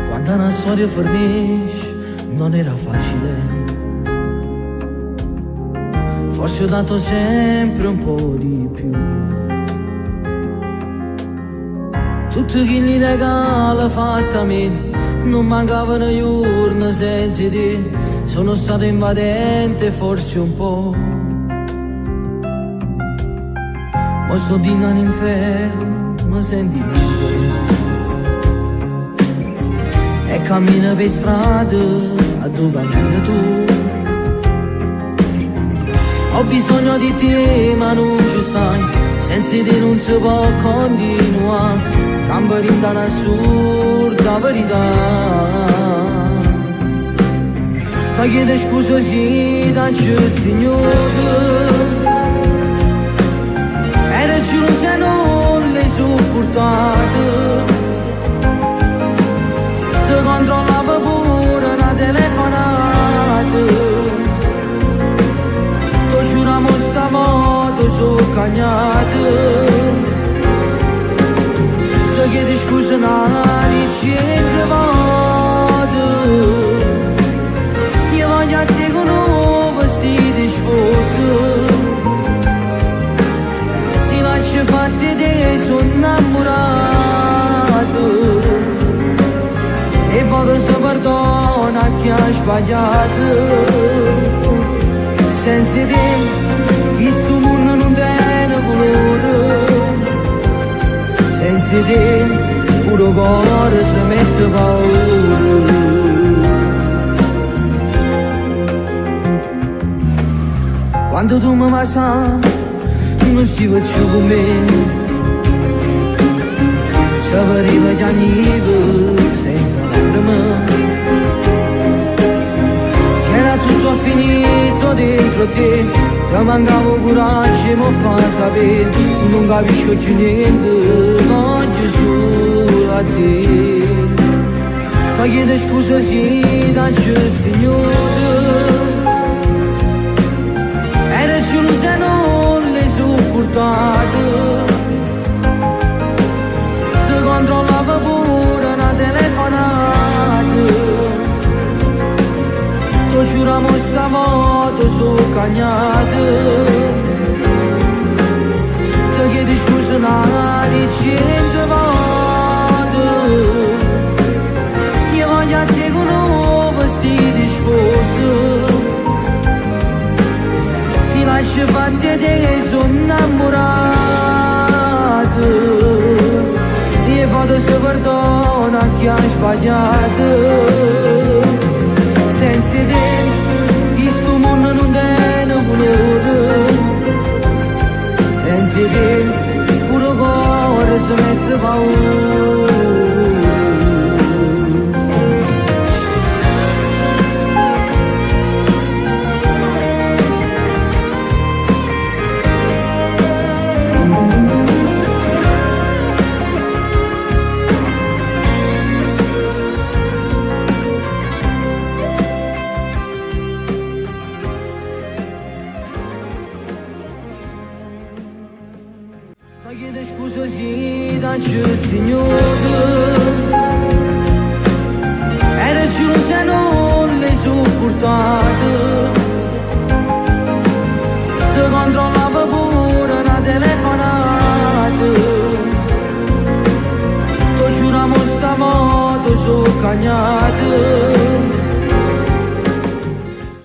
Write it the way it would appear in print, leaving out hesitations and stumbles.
Quando una storia fornisce non era facile. Forse ho dato sempre un po' di più. Tutti chi li regala fatta a me, non mancavano giorni senza te. Sono stato invadente forse un po', ma sto di all'inferno, mi senti libero. E cammina per strada a dove cammini tu. Ho bisogno di te ma non ci stai, senza te non si può continuare. Cambiare in un'assurda verità. Ti chiedo scusa se non ci stignore, e le giuro se non le sopportate. Ti controllavo pure una telefonata. Ti giuriamo stavolta sono cagnate. Ti chiedo scusa nani cento volte. Io voglio a te con un vestito di sposa. Si lascia fatti te sono innamorato. E poi si perdona chi ha sbagliato. Senza te questo mondo non tiene colore. Senza te pure cuore si mette paura. Quando tu mi passi non si faccio con me. Sapeva che annivo senza lacrime. C'era tutto finito dentro te. Ti mancavo coraggio mi fa sapere. Non capisco più niente, voglio solo a te. Ti chiedo scusa se non ci stignore, e le giuro se non le sopportate. Ti controllavo pure una telefonata. Ti giuriamo stavolta sono cagnate. Ti chiedo scusa nani cento volte. Io voglio a te con un vestito di sposa. Si lascia fatti a te sono innamorato. E poi si perdona chi ha sbagliato. Senza te questo mondo non tiene colore. Senza te pure cuore si mette paura. Ti chiedo scusa se non ci stignore, e le giuro se non le sopportate. Ti controllavo pure una telefonata. Ti giuriamo stavolta sono cagnate.